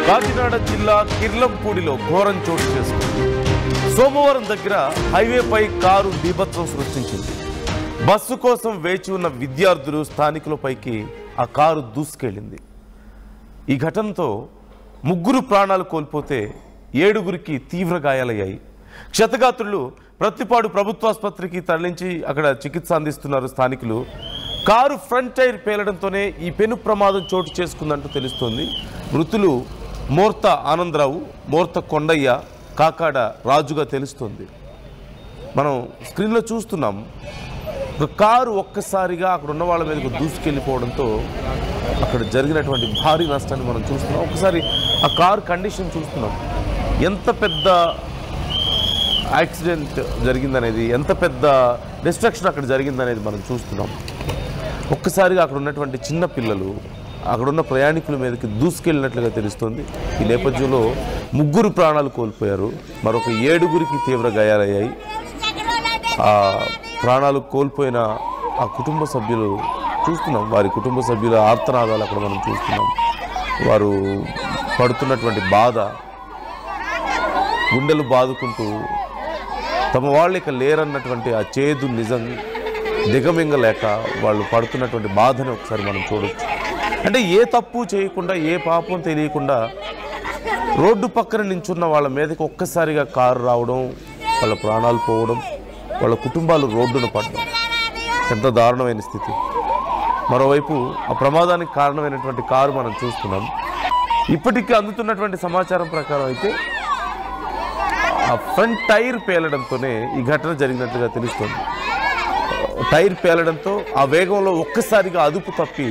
కాకినాడ జిల్లా కిర్లంపూడిలో ఘోరం చోటు చేసుకుంది. సోమవారం దగ్గర హైవేపై కారు బీభత్సం సృష్టించింది. బస్సు కోసం వేచి ఉన్న విద్యార్థులు స్థానికులపైకి ఆ కారు దూసుకెళ్లింది. ఈ ఘటనతో 3 ప్రాణాలు కోల్పోతే 7గురికి తీవ్ర గాయాలయ్యాయి. క్షతగాత్రులు ప్రతిపాడు ప్రభుత్వాసుపత్రికి తరలించి అక్కడ చికిత్స అందిస్తున్నారు స్థానికులు. కారు ఫ్రంట్ టైర్ పేలడంతోనే ఈ పెను ప్రమాదం చోటు చేసుకుందంటూ తెలుస్తోంది. మృతులు మోర్త ఆనందరావు, మోర్త కొండయ్య, కాకాడ రాజుగా తెలుస్తోంది. మనం స్క్రీన్లో చూస్తున్నాం. ఒక కారు ఒక్కసారిగా అక్కడ ఉన్న వాళ్ళ మీదకు దూసుకెళ్ళిపోవడంతో అక్కడ జరిగినటువంటి భారీ నష్టాన్ని మనం చూస్తున్నాం. ఒకసారి ఆ కారు కండిషన్ చూస్తున్నాం. ఎంత పెద్ద యాక్సిడెంట్ జరిగిందనేది, ఎంత పెద్ద డిస్ట్రక్షన్ అక్కడ జరిగిందనేది మనం చూస్తున్నాం. ఒక్కసారిగా అక్కడ ఉన్నటువంటి చిన్న పిల్లలు అక్కడున్న ప్రయాణికుల మీదకి దూసుకెళ్ళినట్లుగా తెలుస్తుంది. ఈ నేపథ్యంలో 3 ప్రాణాలు కోల్పోయారు, మరొక 7గురికి తీవ్ర గాయాలయ్యాయి. ఆ ప్రాణాలు కోల్పోయిన ఆ కుటుంబ సభ్యులు చూస్తున్నాం, వారి కుటుంబ సభ్యుల ఆర్తనాదాలు అక్కడ మనం చూస్తున్నాం. వారు పడుతున్నటువంటి బాధ, గుండెలు బాదుకుంటూ తమ వాళ్ళు ఇక లేరన్నటువంటి ఆ చేదు నిజం దిగమింగలేక వాళ్ళు పడుతున్నటువంటి బాధని ఒకసారి మనం చూడొచ్చు. అంటే ఏ తప్పు చేయకుండా, ఏ పాపం తెలియకుండా రోడ్డు పక్కన నించున్న వాళ్ళ మీదకి ఒక్కసారిగా కారు రావడం, వాళ్ళ ప్రాణాలు పోవడం, వాళ్ళ కుటుంబాలు రోడ్డున పడడం ఎంత దారుణమైన స్థితి. మరోవైపు ఆ ప్రమాదానికి కారణమైనటువంటి కారు మనం చూస్తున్నాం. ఇప్పటికీ అందుతున్నటువంటి సమాచారం ప్రకారం అయితే ఆ ఫ్రంట్ టైర్ పేలడంతోనే ఈ ఘటన జరిగినట్లుగా తెలుస్తుంది. టైర్ పేలడంతో ఆ వేగంలో ఒక్కసారిగా అదుపు తప్పి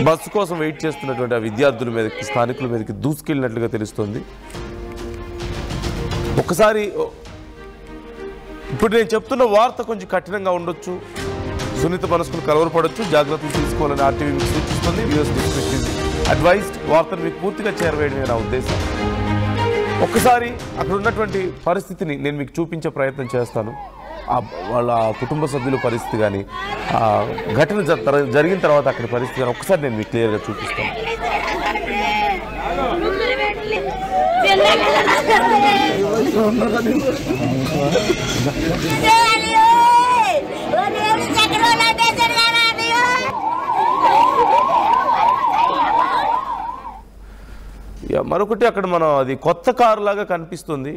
బస్సు కోసం వెయిట్ చేస్తున్నటువంటి ఆ విద్యార్థుల మీదకి, స్థానికుల మీదకి దూసుకెళ్ళినట్లుగా తెలుస్తుంది. ఒక్కసారి ఇప్పుడు నేను చెప్తున్న వార్త కొంచెం కఠినంగా ఉండొచ్చు, సున్నిత మనస్కులు కలవరపడొచ్చు, జాగ్రత్తలు తీసుకోవాలని RTV మీకు సూచిస్తుంది. Viewers description advised. వార్తను మీకు పూర్తిగా చేరవేయడమే నా ఉద్దేశం. ఒక్కసారి అక్కడ ఉన్నటువంటి పరిస్థితిని నేను మీకు చూపించే ప్రయత్నం చేస్తాను. వాళ్ళ కుటుంబ సభ్యుల పరిస్థితి కానీ, ఆ ఘటన జరిగిన తర్వాత అక్కడి పరిస్థితి కానీ ఒక్కసారి నేను మీకు క్లియర్గా చూపిస్తాను. మరొకటి అక్కడ మనం అది కొత్త కారు లాగా కనిపిస్తుంది.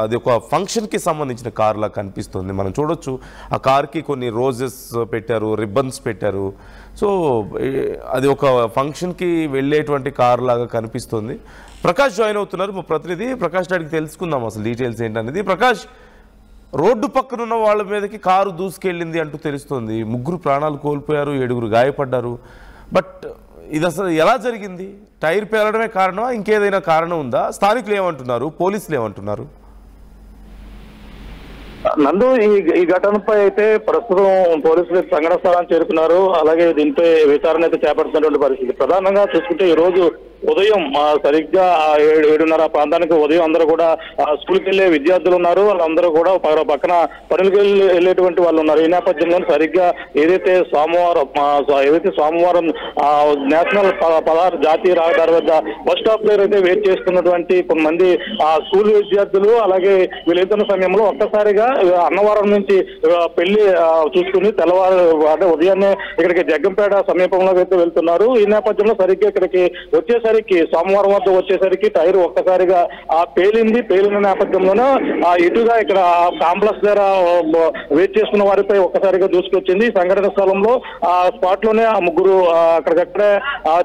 అది ఒక ఫంక్షన్కి సంబంధించిన కారు లాగా కనిపిస్తుంది. మనం చూడొచ్చు ఆ కార్కి కొన్ని రోజెస్ పెట్టారు, రిబ్బన్స్ పెట్టారు. సో అది ఒక ఫంక్షన్కి వెళ్ళేటువంటి కారు లాగా కనిపిస్తుంది. ప్రకాష్ జాయిన్ అవుతున్నారు, మా ప్రతినిధి. ప్రకాష్ అడిగి తెలుసుకుందాం అసలు డీటెయిల్స్ ఏంటనేది. ప్రకాష్, రోడ్డు పక్కనున్న వాళ్ళ మీదకి కారు దూసుకెళ్ళింది అంటూ తెలుస్తుంది. 3 ప్రాణాలు కోల్పోయారు, 7గురు గాయపడ్డారు. బట్ ఇది అసలు ఎలా జరిగింది? టైర్ పేలడమే కారణమా, ఇంకేదైనా కారణం ఉందా? స్థానికులు ఏమంటున్నారు, పోలీసులు ఏమంటున్నారు? నందు, ఈ ఘటనపై అయితే ప్రస్తుతం పోలీసులు సంఘటన స్థలాన్ని చేరుకున్నారు. అలాగే దీనిపై విచారణ అయితే చేపడుతున్నటువంటి పరిస్థితి. ప్రధానంగా చూసుకుంటే ఈ రోజు ఉదయం సరిగ్గా 7:30 ప్రాంతానికి ఉదయం అందరూ కూడా స్కూల్కి వెళ్ళే విద్యార్థులు ఉన్నారు. వాళ్ళందరూ కూడా పక్కన పనులకు వెళ్ళేటువంటి వాళ్ళు ఉన్నారు. ఈ నేపథ్యంలో సరిగ్గా ఏదైతే సోమవారం నేషనల్ 16 జాతీయ రహదారి వద్ద బస్ స్టాప్ దగ్గర అయితే వెయిట్ చేస్తున్నటువంటి కొంతమంది స్కూల్ విద్యార్థులు, అలాగే వీళ్ళిద్దరు సమయంలో ఒక్కసారిగా అన్నవరం నుంచి పెళ్లి చూసుకుని తెల్లవారు అంటే ఉదయాన్నే ఇక్కడికి జగ్గంపేట సమీపంలో అయితే వెళ్తున్నారు. ఈ నేపథ్యంలో సరిగ్గా ఇక్కడికి వచ్చేసరికి సోమవారం వద్ద వచ్చేసరికి టైర్ ఒక్కసారిగా పేలిన నేపథ్యంలోనే ఇటుగా ఇక్కడ కాంప్లెక్స్ దగ్గర వెయిట్ చేస్తున్న వారిపై ఒక్కసారిగా దూసుకొచ్చింది. ఈ సంఘటన స్థలంలో స్పాట్ లోనే 3 అక్కడికక్కడే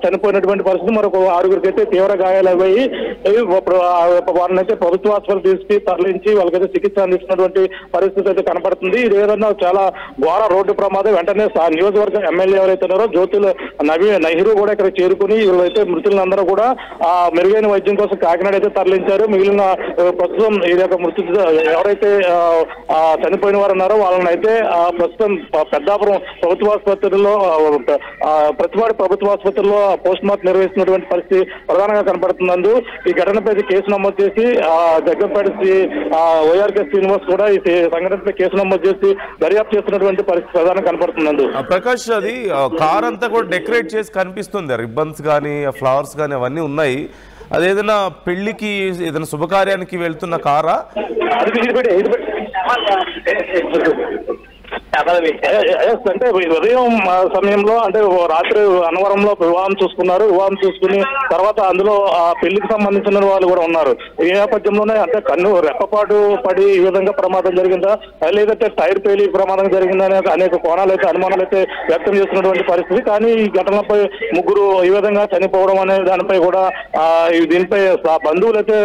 చనిపోయినటువంటి పరిస్థితి. మరొక 6గురికి అయితే తీవ్ర గాయాలయ్యాయి. వారిని అయితే ప్రభుత్వ ఆసుపత్రికి తీసుకు తరలించి వాళ్ళకైతే చికిత్స అందిస్తున్నటువంటి పరిస్థితి అయితే కనపడుతుంది. ఇది ఏదన్నా చాలా ఘోర రోడ్డు ప్రమాదం. వెంటనే నియోజకవర్గ ఎమ్మెల్యే ఎవరైతే ఉన్నారో జ్యోతుల నెహ్రూ కూడా ఇక్కడ చేరుకుని వీళ్ళైతే మృతులందరూ కూడా మెరుగైన వైద్యం కోసం కాకినాడ అయితే తరలించారు. మిగిలిన ప్రస్తుతం ఈ యొక్క మృతి ఎవరైతే చనిపోయిన వారు ఉన్నారో వాళ్ళని అయితే ప్రస్తుతం పెద్దాపురం ప్రభుత్వ ఆసుపత్రిలో ప్రతివాడి ప్రభుత్వ ఆసుపత్రిలో పోస్ట్ మార్టం నిర్వహిస్తున్నటువంటి పరిస్థితి ప్రధానంగా కనపడుతున్నందు ఈ ఘటనపై కేసు నమోదు చేసి జగ్గంపేట వైఆర్కే శ్రీనివాస్ కూడా ఈ సంఘటనపై కేసు నమోదు చేసి దర్యాప్తు చేస్తున్నటువంటి పరిస్థితి ప్రధానంగా కనపడుతున్నందు. ప్రకాష్, అది కార్ అంతా కూడా డెకరేట్ చేసి కనిపిస్తుంది, రిబ్బన్స్ కానీ ఫ్లవర్స్ కానీ అవన్నీ ఉన్నాయి. అదేదైనా పెళ్లికి ఏదైనా శుభకార్యానికి వెళ్తున్న కారా? అంటే ఉదయం సమయంలో అంటే రాత్రి అన్నవరంలో వివాహం చూసుకున్నారు. వివాహం చూసుకుని తర్వాత అందులో ఆ పెళ్లికి సంబంధించిన వాళ్ళు కూడా ఉన్నారు. ఈ నేపథ్యంలోనే అంటే రెప్పపాటు పడి ఈ విధంగా ప్రమాదం జరిగిందా లేదంటే టైర్ పేలి ప్రమాదం జరిగిందా అనే అనేక కోణాలు అయితే అనుమానాలు అయితే వ్యక్తం చేస్తున్నటువంటి పరిస్థితి. కానీ ఈ ఘటనపై ముగ్గురు ఈ విధంగా చనిపోవడం అనే దానిపై కూడా దీనిపై బంధువులు అయితే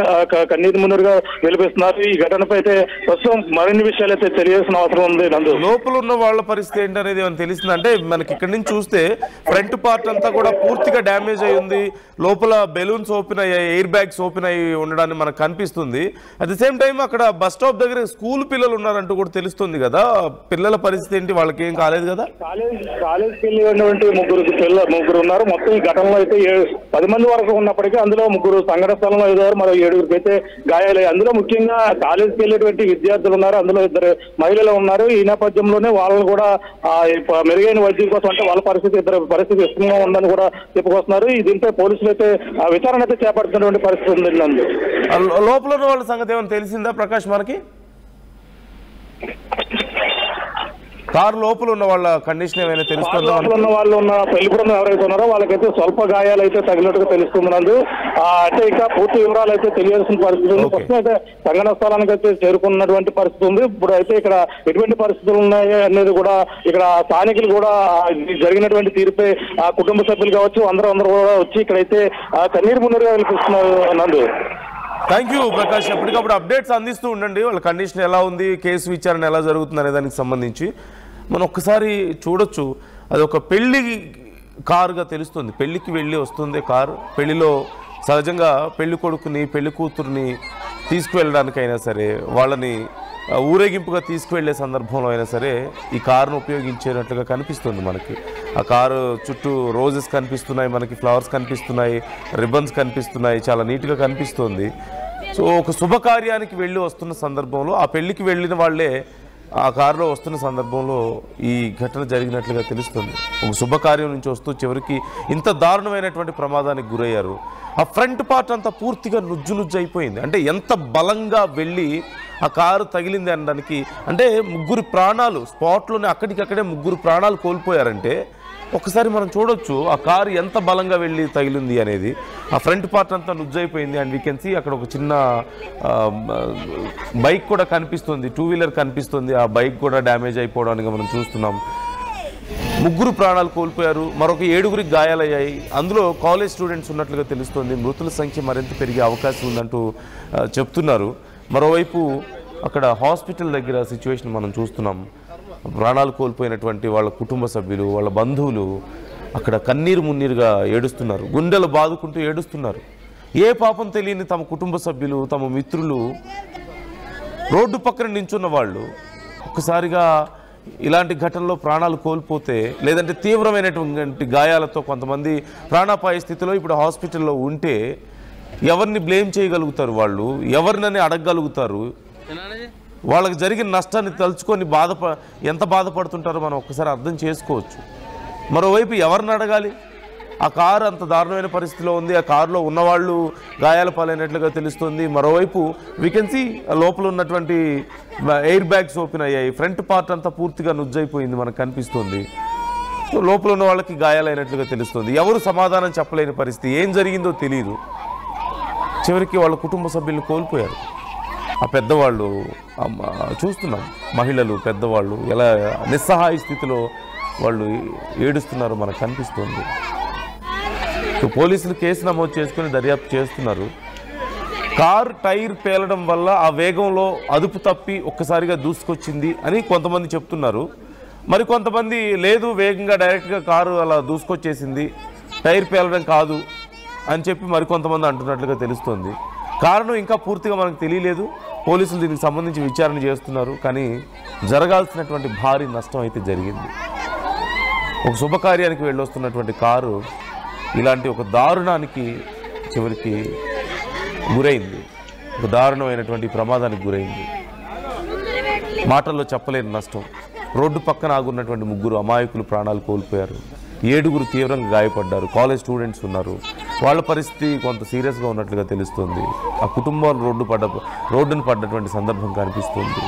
కన్నీరు మున్నీరుగా వెలిపిస్తున్నారు. ఈ ఘటనపై అయితే ప్రస్తుతం మరిన్ని విషయాలు అయితే తెలియాల్సిన అవసరం ఉంది. నందు లోపల ఉన్న వాళ్ళ పరిస్థితి ఏంటనేది ఏమైనా తెలిసింది? అంటే మనకి ఇక్కడ నుంచి చూస్తే ఫ్రంట్ పార్ట్ అంతా కూడా పూర్తిగా డ్యామేజ్ అయి ఉంది. లోపల బెలూన్స్ ఓపెన్ అయ్యాయి, ఎయిర్ బ్యాగ్స్ ఓపెన్ అయ్యి ఉండడానికి మనకు కనిపిస్తుంది. అట్ ది సేమ్ టైం అక్కడ బస్ స్టాప్ దగ్గర స్కూల్ పిల్లలు ఉన్నారంటూ కూడా తెలుస్తుంది కదా. పిల్లల పరిస్థితి ఏంటి? వాళ్ళకి ఏం కాలేదు కదా? కాలేజ్కి వెళ్ళినటువంటి ముగ్గురు ఉన్నారు. మొత్తం ఈ ఘటనలో అయితే 10 మంది వరకు ఉన్నప్పటికీ అందులో ముగ్గురు సంఘటన స్థలంలో అయ్యారు, మరో 7గురికి అయితే గాయాలయ్యాయి. అందులో ముఖ్యంగా కాలేజ్కి వెళ్ళేటువంటి విద్యార్థులు ఉన్నారు, అందులో 2 మహిళలు ఉన్నారు. ఈ నేపథ్యంలోనే వాళ్ళని కూడా మెరుగైన వైద్యం కోసం అంటే వాళ్ళ ఇద్దరు పరిస్థితి ఇష్టంగా ఉందని కూడా చెప్పుకొస్తున్నారు. దీంతో పోలీసులు అయితే విచారణ అయితే చేపడుతున్నటువంటి పరిస్థితి ఉంది. లోపల ఉన్న వాళ్ళ సంగతి ఏమైనా తెలిసిందా ప్రకాష్ మనకి? కారు లోపల ఉన్న వాళ్ళ కండిషన్ ఏమైనా తెలుస్తుందా? ఉన్న వాళ్ళు ఉన్న పెళ్లి బృందం ఎవరైతే ఉన్నారో వాళ్ళకైతే స్వల్ప గాయాలు అయితే తగినట్టుగా తెలుస్తుంది. అంటే ఇంకా పూర్తి వివరాలు అయితే తెలియాల్సిన పరిస్థితి ఉంది. ప్రస్తుతం అయితే సంఘటన స్థలానికి అయితే చేరుకున్నటువంటి పరిస్థితి ఉంది. ఇప్పుడు అయితే ఇక్కడ ఎటువంటి పరిస్థితులు ఉన్నాయి అనేది కూడా ఇక్కడ స్థానికులు కూడా జరిగినటువంటి తీరుపై కుటుంబ సభ్యులు కావచ్చు అందరూ కూడా వచ్చి ఇక్కడైతే కన్నీరు మున్నీరుగా వెలిపిస్తున్నారు. నందు థ్యాంక్ యూ ప్రకాష్. ఎప్పటికప్పుడు అప్డేట్స్ అందిస్తూ ఉండండి. వాళ్ళ కండిషన్ ఎలా ఉంది, కేసు విచారణ ఎలా జరుగుతుంది అనే దానికి సంబంధించి మనం ఒక్కసారి చూడొచ్చు. అది ఒక పెళ్లి కారుగా తెలుస్తుంది. పెళ్లికి వెళ్ళి వస్తుంది కారు. పెళ్లిలో సహజంగా పెళ్లి కొడుకుని పెళ్లి కూతుర్ని తీసుకువెళ్ళడానికైనా సరే, వాళ్ళని ఊరేగింపుగా తీసుకువెళ్లే సందర్భంలో అయినా సరే ఈ కారును ఉపయోగించేటట్లుగా కనిపిస్తుంది మనకి. ఆ కారు చుట్టూ రోజెస్ కనిపిస్తున్నాయి, మనకి ఫ్లవర్స్ కనిపిస్తున్నాయి, రిబ్బన్స్ కనిపిస్తున్నాయి, చాలా నీట్గా కనిపిస్తుంది. సో ఒక శుభకార్యానికి వెళ్ళి వస్తున్న సందర్భంలో ఆ పెళ్లికి వెళ్ళిన వాళ్ళే ఆ కారులో వస్తున్న సందర్భంలో ఈ ఘటన జరిగినట్లుగా తెలుస్తుంది. ఒక శుభకార్యం నుంచి వస్తూ చివరికి ఇంత దారుణమైనటువంటి ప్రమాదానికి గురయ్యారు. ఆ ఫ్రంట్ పార్ట్ అంతా పూర్తిగా నుజ్జు అయిపోయింది. అంటే ఎంత బలంగా వెళ్ళి ఆ కారు తగిలింది అనడానికి, అంటే ముగ్గురు ప్రాణాలు స్పాట్లోనే అక్కడికక్కడే ముగ్గురు ప్రాణాలు కోల్పోయారంటే ఒకసారి మనం చూడొచ్చు ఆ కారు ఎంత బలంగా వెళ్ళి తగిలింది అనేది. ఆ ఫ్రంట్ పార్ట్ అంతా నుజ్జైపోయింది. అండ్ వీ కెన్ సీ అక్కడ ఒక చిన్న బైక్ కూడా కనిపిస్తుంది, 2 వీలర్ కనిపిస్తుంది. ఆ బైక్ కూడా డ్యామేజ్ అయిపోవడానికి మనం చూస్తున్నాం. ముగ్గురు ప్రాణాలు కోల్పోయారు, మరొక 7గురికి గాయాలయ్యాయి. అందులో కాలేజ్ స్టూడెంట్స్ ఉన్నట్లుగా తెలుస్తుంది. మృతుల సంఖ్య మరింత పెరిగే అవకాశం ఉందంటూ చెప్తున్నారు. మరోవైపు అక్కడ హాస్పిటల్ దగ్గర సిచ్యువేషన్ మనం చూస్తున్నాం. ప్రాణాలు కోల్పోయినటువంటి వాళ్ళ కుటుంబ సభ్యులు, వాళ్ళ బంధువులు అక్కడ కన్నీరు మున్నీరుగా ఏడుస్తున్నారు, గుండెలు బాదుకుంటూ ఏడుస్తున్నారు. ఏ పాపం తెలియని తమ కుటుంబ సభ్యులు, తమ మిత్రులు, రోడ్డు పక్కన నించున్న వాళ్ళు ఒక్కసారిగా ఇలాంటి ఘటనలో ప్రాణాలు కోల్పోతే, లేదంటే తీవ్రమైనటువంటి గాయాలతో కొంతమంది ప్రాణాపాయ స్థితిలో ఇప్పుడు హాస్పిటల్లో ఉంటే ఎవరిని బ్లేమ్ చేయగలుగుతారు? వాళ్ళు ఎవరినని అడగగలుగుతారు? వాళ్ళకి జరిగిన నష్టాన్ని తలుచుకొని ఎంత బాధపడుతుంటారో మనం ఒక్కసారి అర్థం చేసుకోవచ్చు. మరోవైపు ఎవరిని అడగాలి? ఆ కారు అంత దారుణమైన పరిస్థితిలో ఉంది. ఆ కారులో ఉన్నవాళ్ళు గాయాల పాలైనట్లుగా తెలుస్తుంది. మరోవైపు వీ కెన్ సీ లోపల ఉన్నటువంటి ఎయిర్ బ్యాగ్స్ ఓపెన్ అయ్యాయి. ఫ్రంట్ పార్ట్ అంతా పూర్తిగా నుజ్జైపోయింది మనకు కనిపిస్తుంది. సో లోపల ఉన్న వాళ్ళకి గాయాలైనట్లుగా తెలుస్తుంది. ఎవరు సమాధానం చెప్పలేని పరిస్థితి, ఏం జరిగిందో తెలియదు. చివరికి వాళ్ళ కుటుంబ సభ్యులను కోల్పోయారు. ఆ పెద్దవాళ్ళు చూస్తున్నాం, మహిళలు, పెద్దవాళ్ళు ఎలా నిస్సహాయ స్థితిలో వాళ్ళు ఏడుస్తున్నారో మనకు కనిపిస్తుంది. సో పోలీసులు కేసు నమోదు చేసుకుని దర్యాప్తు చేస్తున్నారు. కారు టైర్ పేలడం వల్ల ఆ వేగంలో అదుపు తప్పి ఒక్కసారిగా దూసుకొచ్చింది అని కొంతమంది చెప్తున్నారు. మరి కొంతమంది లేదు, వేగంగా డైరెక్ట్గా కారు అలా దూసుకొచ్చేసింది, టైర్ పేలడం కాదు అని చెప్పి మరికొంతమంది అంటున్నట్లుగా తెలుస్తుంది. కారణం ఇంకా పూర్తిగా మనకు తెలియలేదు. పోలీసులు దీనికి సంబంధించి విచారణ చేస్తున్నారు. కానీ జరగాల్సినటువంటి భారీ నష్టం అయితే జరిగింది. ఒక శుభకార్యానికి వెళ్ళొస్తున్నటువంటి కారు ఇలాంటి ఒక దారుణానికి చివరికి గురైంది, ఒక దారుణమైనటువంటి ప్రమాదానికి గురైంది. మాటల్లో చెప్పలేని నష్టం. రోడ్డు పక్కన ఆగున్నటువంటి ముగ్గురు అమాయకులు ప్రాణాలు కోల్పోయారు, 7గురు తీవ్రంగా గాయపడ్డారు. కాలేజ్ స్టూడెంట్స్ ఉన్నారు. వాళ్ళ పరిస్థితి కొంత సీరియస్గా ఉన్నట్లుగా తెలుస్తుంది. ఆ కుటుంబాలు రోడ్డును పడ్డటువంటి సందర్భం కనిపిస్తుంది.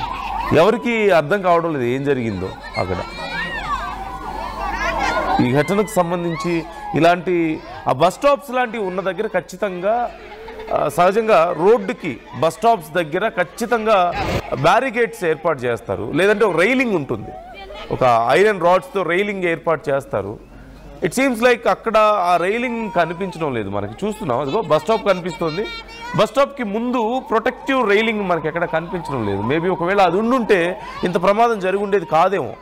ఎవరికి అర్థం కావడం లేదు ఏం జరిగిందో అక్కడ. ఈ ఘటనకు సంబంధించి ఇలాంటి ఆ బస్ స్టాప్స్ లాంటివి ఉన్న దగ్గర ఖచ్చితంగా సహజంగా రోడ్డుకి బస్ స్టాప్స్ దగ్గర ఖచ్చితంగా బ్యారికేడ్స్ ఏర్పాటు చేస్తారు, లేదంటే ఒక రైలింగ్ ఉంటుంది, ఒక ఐరన్ రాడ్స్తో రైలింగ్ ఏర్పాటు చేస్తారు. ఇట్ సీమ్స్ లైక్ అక్కడ ఆ రైలింగ్ కనిపించడం లేదు మనకి. చూస్తున్నాం అదిగో బస్ స్టాప్ కనిపిస్తుంది, బస్ స్టాప్కి ముందు ప్రొటెక్టివ్ రైలింగ్ మనకి ఎక్కడ కనిపించడం లేదు. మేబీ ఒకవేళ అది ఉండుంటే ఇంత ప్రమాదం జరిగి ఉండేది కాదేమో.